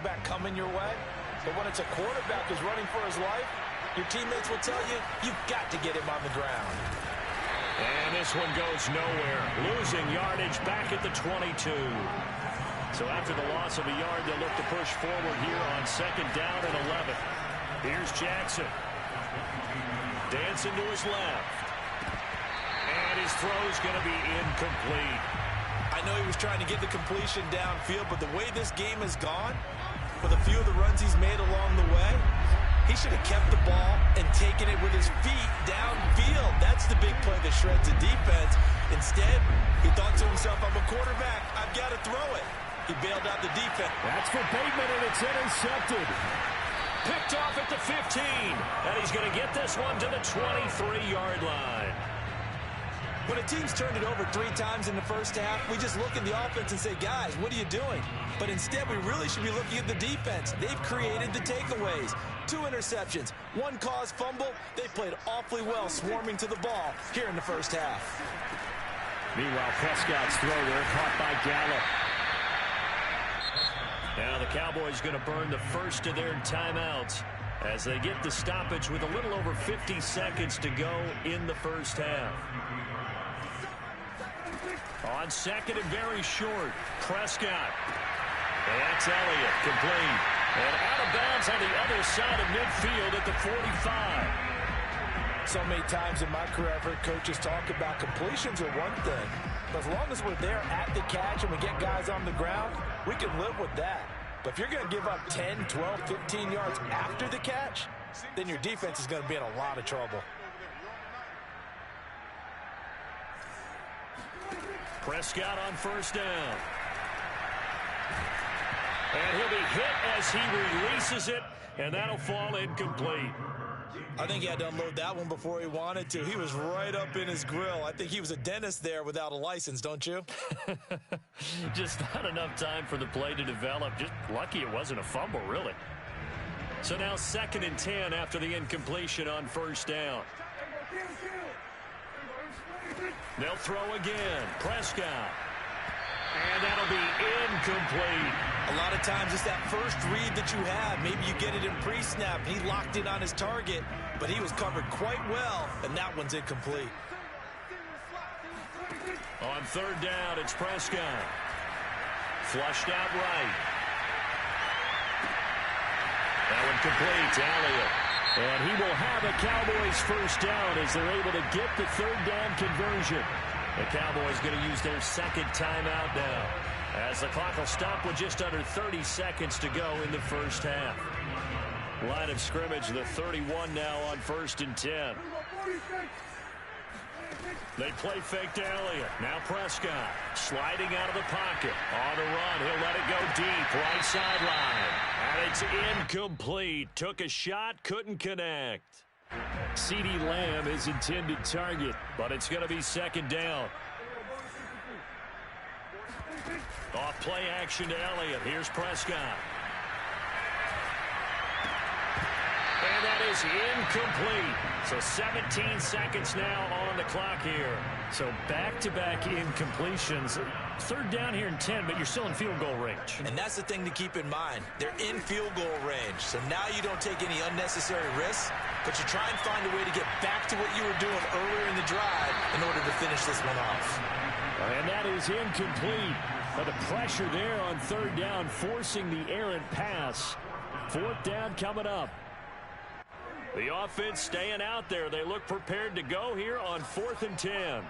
back coming your way. But when it's a quarterback who's running for his life, your teammates will tell you, you've got to get him on the ground. And this one goes nowhere. Losing yardage back at the 22. So after the loss of a yard, they'll look to push forward here on 2nd down and 11. Here's Jackson. Dancing to his left. And his throw's going to be incomplete. I know he was trying to get the completion downfield, but the way this game has gone, with a few of the runs he's made along the way, he should have kept the ball and taken it with his feet downfield. That's the big play that shreds the defense. Instead, he thought to himself, I'm a quarterback, I've got to throw it. He bailed out the defense. That's for Bateman, and it's intercepted. Picked off at the 15. And he's going to get this one to the 23-yard line. When a team's turned it over 3 times in the first half, we just look at the offense and say, guys, what are you doing? But instead, we really should be looking at the defense. They've created the takeaways. 2 interceptions, 1 caused fumble. They played awfully well swarming to the ball here in the first half. Meanwhile, Prescott's throw there caught by Gallup. Now the Cowboys going to burn the first of their timeouts as they get the stoppage with a little over 50 seconds to go in the first half. On 2nd and very short, Prescott. That's Elliott, complete. And out of bounds on the other side of midfield at the 45. So many times in my career, I've heard coaches talk about completions are one thing. But as long as we're there at the catch and we get guys on the ground, we can live with that. But if you're going to give up 10, 12, 15 yards after the catch, then your defense is going to be in a lot of trouble. Prescott on 1st down. And he'll be hit as he releases it, and that'll fall incomplete. I think he had to unload that one before he wanted to. He was right up in his grill. I think he was a dentist there without a license, don't you? Just not enough time for the play to develop. Just lucky it wasn't a fumble, really. So now 2nd and 10 after the incompletion on 1st down. They'll throw again. Prescott. And that'll be incomplete. A lot of times it's that first read that you have. Maybe you get it in pre-snap. He locked in on his target, but he was covered quite well, and that one's incomplete. On 3rd down, it's Prescott. Flushed out right. That one complete to Elliott. And he will have a Cowboys 1st down as they're able to get the 3rd down conversion. The Cowboys going to use their 2nd timeout now, as the clock will stop with just under 30 seconds to go in the first half. Line of scrimmage, the 31 now on 1st and 10. They play fake to Elliott. Now Prescott sliding out of the pocket. On the run, he'll let it go deep, right sideline. And it's incomplete. Took a shot, couldn't connect. CeeDee Lamb is intended target, but it's going to be 2nd down. Off play action to Elliott. Here's Prescott. And that is incomplete. So 17 seconds now on the clock here. So back-to-back incompletions. 3rd down here in 10, but you're still in field goal range. And that's the thing to keep in mind. They're in field goal range. So now you don't take any unnecessary risks, but you try and find a way to get back to what you were doing earlier in the drive in order to finish this one off. And that is incomplete. But the pressure there on 3rd down, forcing the errant pass. 4th down coming up. The offense staying out there. They look prepared to go here on 4th and 10.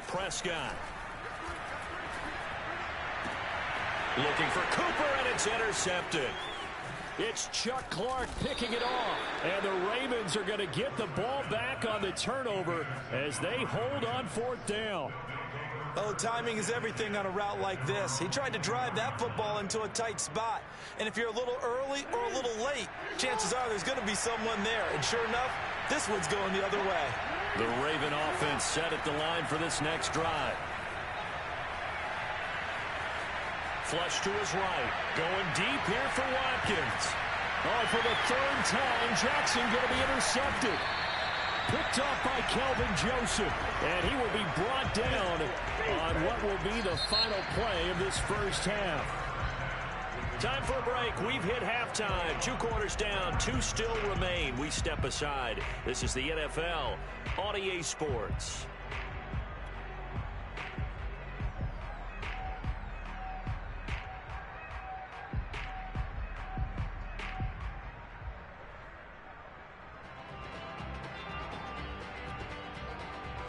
Prescott. Looking for Cooper, and it's intercepted. It's Chuck Clark picking it off. And the Ravens are going to get the ball back on the turnover as they hold on 4th down. Oh, timing is everything on a route like this. He tried to drive that football into a tight spot. And if you're a little early or a little late, chances are there's going to be someone there. And sure enough, this one's going the other way. The Raven offense set at the line for this next drive. Flush to his right. Going deep here for Watkins. Oh, for the 3rd time, Jackson going to be intercepted. Picked off by Kelvin Joseph. And he will be brought down on what will be the final play of this first half. Time for a break. We've hit halftime. 2 quarters down. 2 still remain. We step aside. This is the NFL on EA Sports.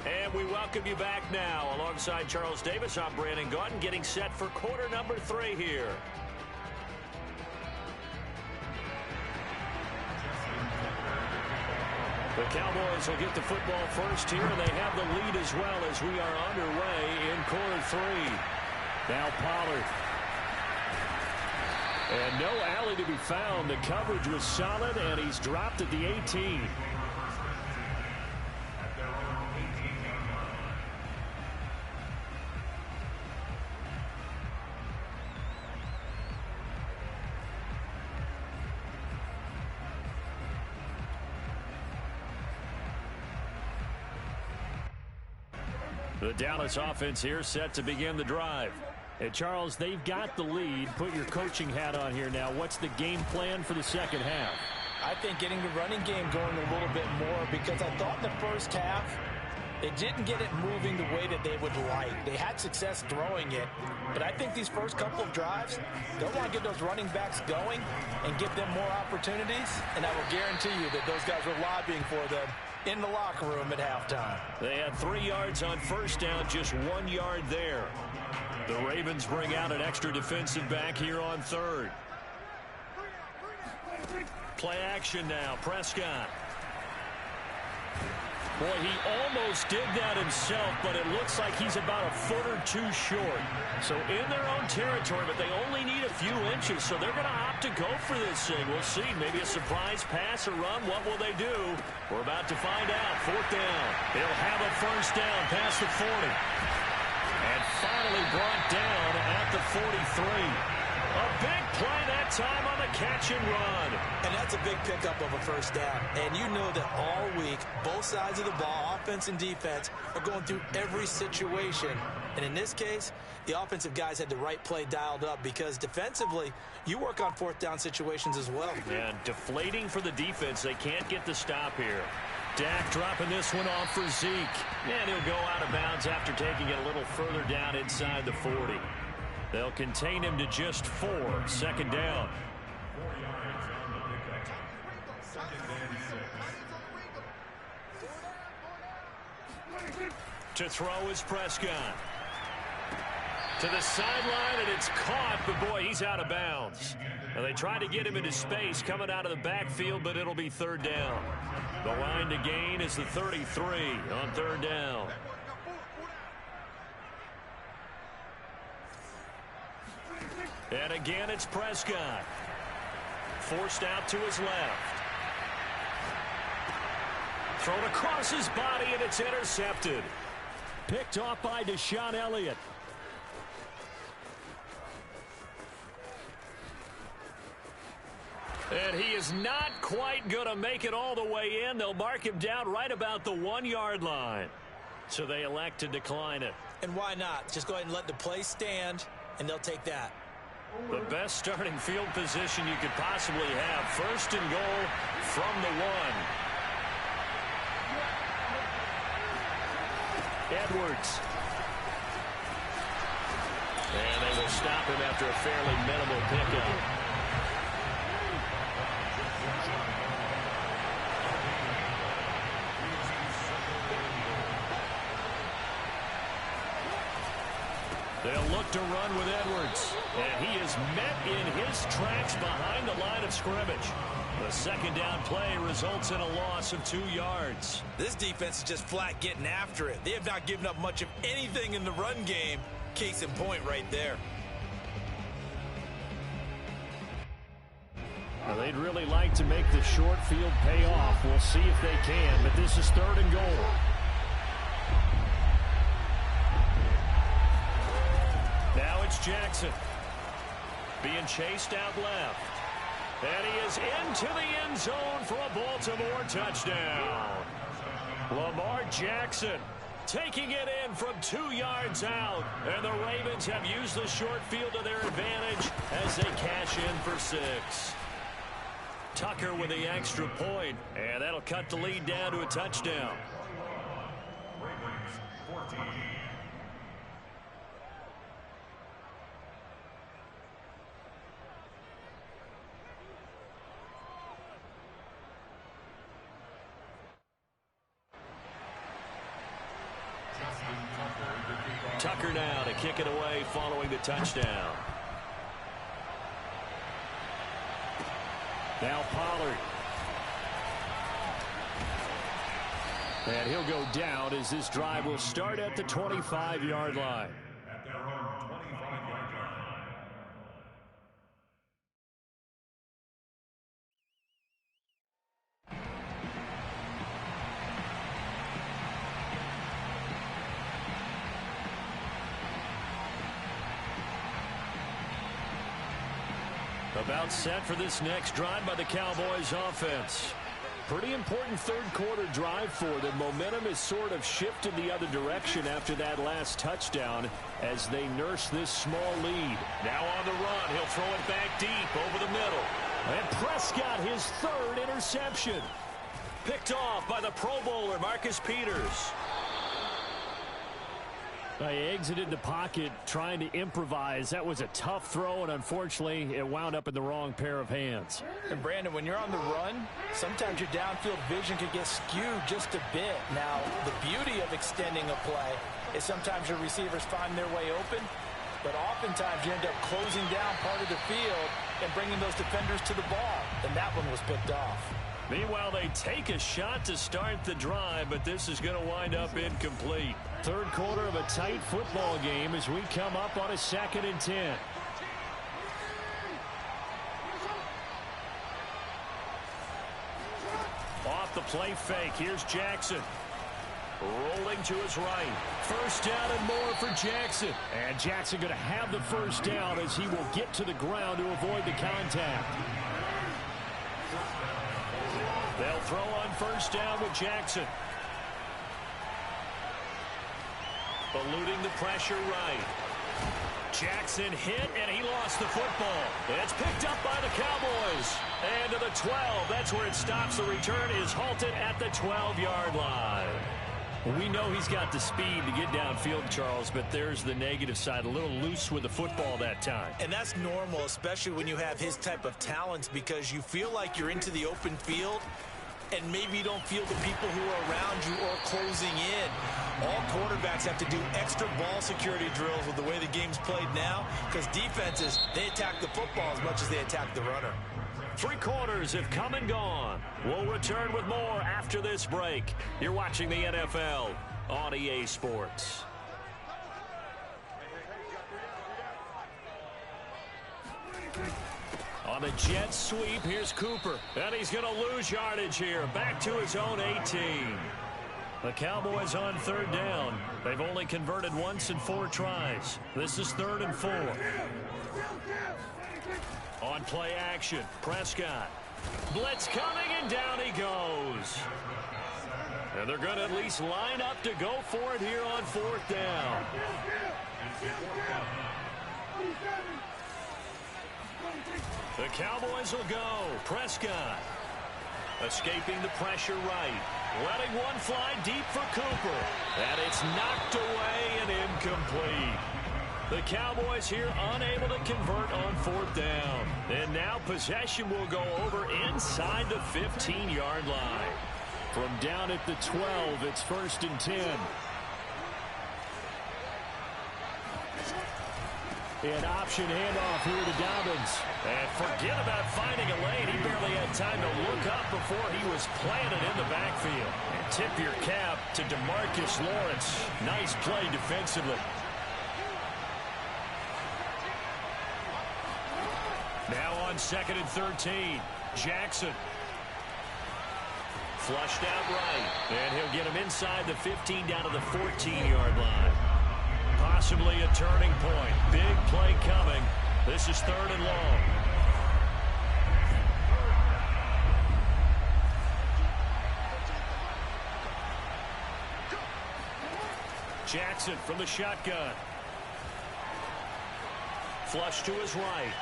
And we welcome you back now. Alongside Charles Davis, I'm Brandon Gaudin, getting set for quarter number 3 here. The Cowboys will get the football first here, and they have the lead as well as we are underway in quarter 3. Now Pollard. And no alley to be found. The coverage was solid, and he's dropped at the 18. The Dallas offense here set to begin the drive. And Charles, they've got the lead. Put your coaching hat on here now. What's the game plan for the second half? I think getting the running game going a little bit more, because I thought in the first half they didn't get it moving the way that they would like. They had success throwing it, but I think these first couple of drives, they'll want to get those running backs going and give them more opportunities, and I will guarantee you that those guys were lobbying for them in the locker room at halftime. They had 3 yards on first down, just 1 yard there. The Ravens bring out an extra defensive back here on third. Play action now, Prescott. Boy, he almost did that himself, but it looks like he's about a foot or 2 short. So in their own territory, but they only need a few inches, so they're going to opt to go for this thing. We'll see. Maybe a surprise pass or run. What will they do? We're about to find out. 4th down. They'll have a first down past the 40. And finally brought down at the 43. A big play that time on the catch and run. And that's a big pickup of a first down. And you know that all week, both sides of the ball, offense and defense, are going through every situation. And in this case, the offensive guys had the right play dialed up, because defensively, you work on 4th down situations as well. And deflating for the defense. They can't get the stop here. Dak dropping this one off for Zeke. And he'll go out of bounds after taking it a little further down inside the 40. They'll contain him to just 4. 2nd down. To throw is Prescott. To the sideline, and it's caught, but boy, he's out of bounds. And they try to get him into space coming out of the backfield, but it'll be 3rd down. The line to gain is the 33 on 3rd down. And again, it's Prescott. Forced out to his left. Thrown across his body, and it's intercepted. Picked off by Deshaun Elliott. And he is not quite going to make it all the way in. They'll mark him down right about the 1 yard line. So they elect to decline it. And why not? Just go ahead and let the play stand, and they'll take that. The best starting field position you could possibly have. 1st and goal from the 1. Edwards. And they will stop him after a fairly minimal pickup. They'll look to run with Edwards. And he is met in his tracks behind the line of scrimmage. The 2nd down play results in a loss of 2 yards. This defense is just flat getting after it. They have not given up much of anything in the run game. Case in point right there. Now, they'd really like to make the short field pay off. We'll see if they can, but this is 3rd and goal. Now it's Jackson being chased out left. And he is into the end zone for a Baltimore touchdown. Lamar Jackson Taking it in from 2 yards out. And the Ravens have used the short field to their advantage as they cash in for 6. Tucker with the extra point, and that'll cut the lead down to a touchdown. Tucker now to kick it away following the touchdown. Now Pollard. And he'll go down as this drive will start at the 25-yard line. About set for this next drive by the Cowboys offense. Pretty important third-quarter drive for them. Momentum has sort of shifted the other direction after that last touchdown as they nurse this small lead. Now on the run, he'll throw it back deep over the middle. And Prescott, his 3rd interception. Picked off by the Pro Bowler, Marcus Peters. He exited the pocket trying to improvise. That was a tough throw, and unfortunately, it wound up in the wrong pair of hands. And, Brandon, when you're on the run, sometimes your downfield vision can get skewed just a bit. Now, the beauty of extending a play is sometimes your receivers find their way open, but oftentimes you end up closing down part of the field and bringing those defenders to the ball, and that one was picked off. Meanwhile, they take a shot to start the drive, but this is going to wind up incomplete. Third quarter of a tight football game as we come up on a 2nd and 10. Off the play fake, here's Jackson. Rolling to his right. First down and more for Jackson. And Jackson going to have the first down as he will get to the ground to avoid the contact. They'll throw on first down with Jackson. Eluding the pressure right. Jackson hit, and he lost the football. It's picked up by the Cowboys. And to the 12. That's where it stops. The return is halted at the 12-yard line. We know he's got the speed to get downfield, Charles, but there's the negative side. A little loose with the football that time. And that's normal, especially when you have his type of talents, because you feel like you're into the open field, and maybe you don't feel the people who are around you or closing in. All quarterbacks have to do extra ball security drills with the way the game's played now, because defenses, they attack the football as much as they attack the runner. 3 quarters have come and gone. We'll return with more after this break. You're watching the NFL on EA Sports. On the jet sweep, here's Cooper. And he's going to lose yardage here. Back to his own 18. The Cowboys on 3rd down. They've only converted once in 4 tries. This is 3rd and 4. On play action, Prescott. Blitz coming, and down he goes. And they're going to at least line up to go for it here on 4th down. The Cowboys will go. Prescott escaping the pressure right. Letting one fly deep for Cooper. And it's knocked away and incomplete. The Cowboys here unable to convert on 4th down. And now possession will go over inside the 15-yard line. From down at the 12, it's 1st and 10. An option handoff here to Dobbins. And forget about finding a lane. He barely had time to look up before he was planted in the backfield. And tip your cap to DeMarcus Lawrence. Nice play defensively. Now on 2nd and 13. Jackson. Flushed out right. And he'll get him inside the 15 down to the 14-yard line. Possibly a turning point. Big play coming. This is 3rd and long. Jackson from the shotgun. Flush to his right.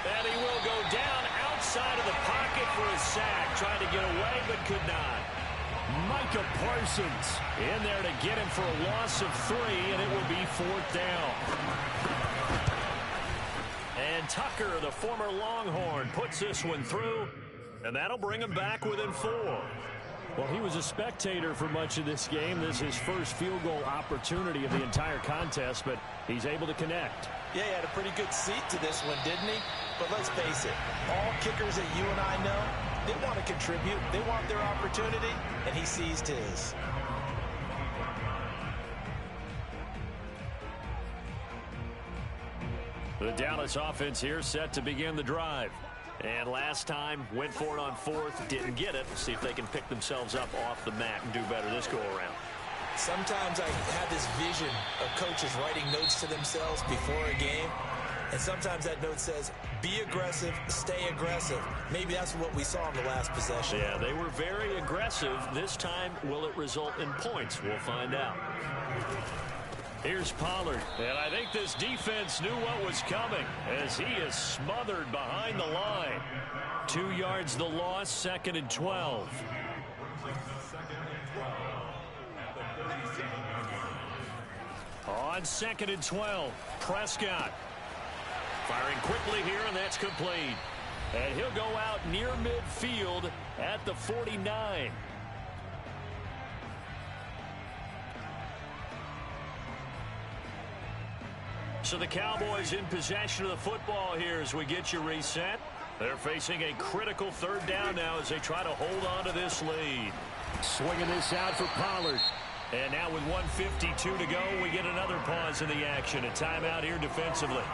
And he will go down outside of the pocket for a sack. Trying to get away, but could not. Micah Parsons in there to get him for a loss of 3, and it will be 4th down. And Tucker, the former Longhorn, puts this one through, and that'll bring him back within 4. Well, he was a spectator for much of this game. This is his first field goal opportunity of the entire contest, but he's able to connect. Yeah, he had a pretty good seat to this one, didn't he? But let's face it, all kickers that you and I know, they want to contribute. They want their opportunity, and he seized his. The Dallas offense here set to begin the drive. And last time, went for it on 4th, didn't get it. See if they can pick themselves up off the mat and do better this go-around. Sometimes I have this vision of coaches writing notes to themselves before a game. And sometimes that note says, be aggressive, stay aggressive. Maybe that's what we saw in the last possession. Yeah, they were very aggressive. This time, will it result in points? We'll find out. Here's Pollard. And I think this defense knew what was coming as he is smothered behind the line. 2 yards the loss, 2nd and 12. On 2nd and 12, Prescott. Firing quickly here, and that's complete. And he'll go out near midfield at the 49. So the Cowboys in possession of the football here as we get you reset. They're facing a critical 3rd down now as they try to hold on to this lead. Swinging this out for Pollard. And now with 1:52 to go, we get another pause in the action. A timeout here defensively.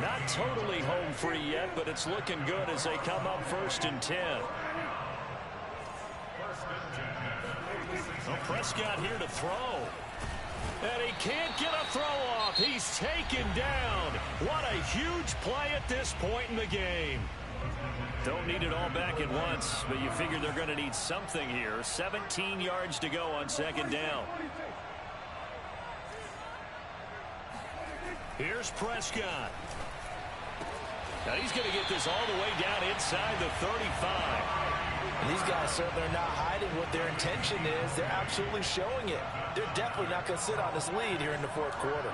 Not totally home free yet, but it's looking good as they come up 1st and 10. Well, Prescott here to throw. And he can't get a throw off. He's taken down. What a huge play at this point in the game. Don't need it all back at once, but you figure they're going to need something here. 17 yards to go on 2nd down. Here's Prescott. Now he's going to get this all the way down inside the 35. And these guys certainly are not hiding what their intention is. They're absolutely showing it. They're definitely not going to sit on this lead here in the 4th quarter.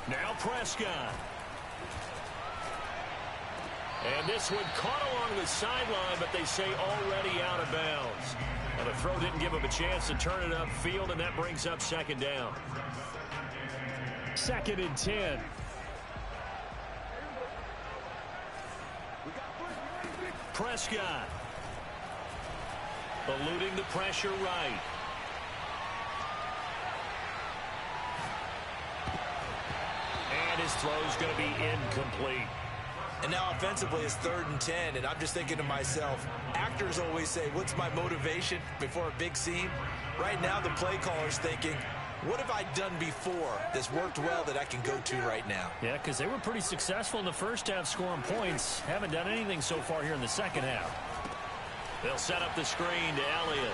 Now Prescott. And this one caught along the sideline, but they say already out of bounds. And the throw didn't give him a chance to turn it upfield, and that brings up 2nd down. 2nd and 10. Prescott. Eluding the pressure right. And his throw's going to be incomplete. And now offensively it's 3rd and 10, and I'm just thinking to myself, actors always say, what's my motivation before a big scene? Right now the play caller's thinking, what have I done before that's worked well that I can go to right now? Yeah, because they were pretty successful in the first half scoring points. Haven't done anything so far here in the second half. They'll set up the screen to Elliott.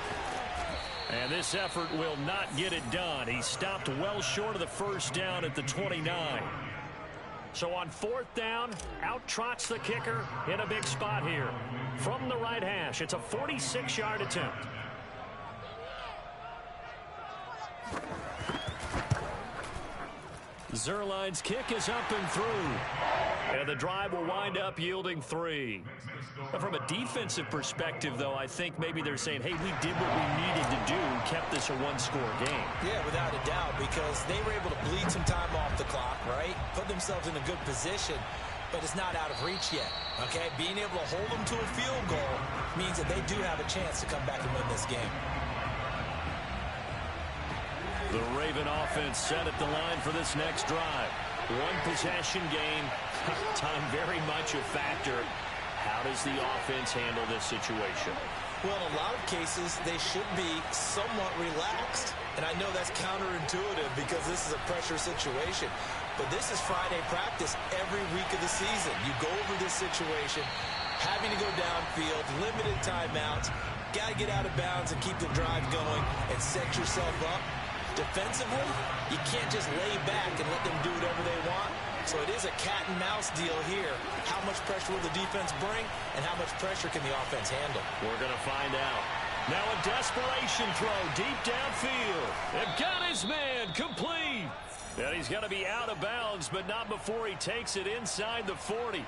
And this effort will not get it done. He stopped well short of the 1st down at the 29. So on 4th down, out trots the kicker in a big spot here. From the right hash, it's a 46-yard attempt. Zerline's kick is up and through. And the drive will wind up yielding 3. But from a defensive perspective, though, I think maybe they're saying, hey, we did what we needed to do, kept this a 1-score game. Yeah, without a doubt, because they were able to bleed some time off the clock, right? Put themselves in a good position, but it's not out of reach yet, okay? Being able to hold them to a field goal means that they do have a chance to come back and win this game. The Raven offense set at the line for this next drive. 1-possession game. Time very much a factor. How does the offense handle this situation? Well, in a lot of cases, they should be somewhat relaxed. And I know that's counterintuitive because this is a pressure situation. But this is Friday practice every week of the season. You go over this situation. having to go downfield, limited timeouts. Got to get out of bounds and keep the drive going and set yourself up. Defensively, you can't just lay back and let them do whatever they want. So it is a cat and mouse deal here. How much pressure will the defense bring, and how much pressure can the offense handle? We're going to find out. Now a desperation throw deep downfield. They've got his man complete. And he's going to be out of bounds, but not before he takes it inside the 40.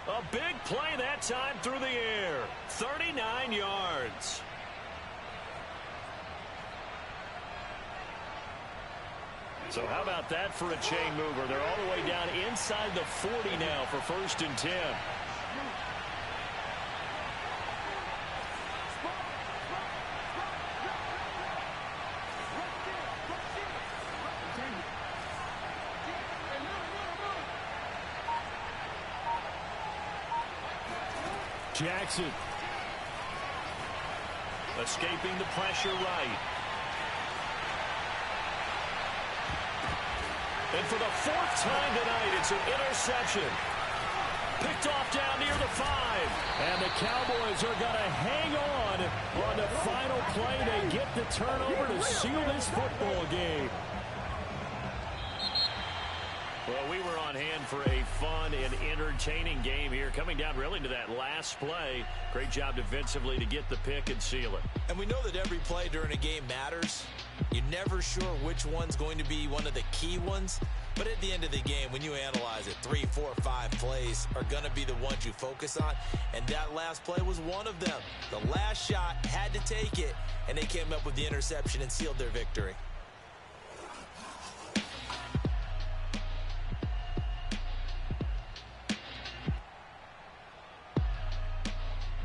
A big play that time through the air. 39 yards. So how about that for a chain mover? They're all the way down inside the 40 now for 1st and 10. Jackson. Escaping the pressure right. And for the 4th time tonight, it's an interception. Picked off down near the 5. And the Cowboys are going to hang on the final play. They get the turnover to seal this football game. Well, we were on hand for a fun and entertaining game here, coming down really to that last play. Great job defensively to get the pick and seal it. And we know that every play during a game matters. You're never sure which one's going to be one of the key ones. But at the end of the game, when you analyze it, 3, 4, 5 plays are going to be the ones you focus on. And that last play was one of them. The last shot had to take it, and they came up with the interception and sealed their victory.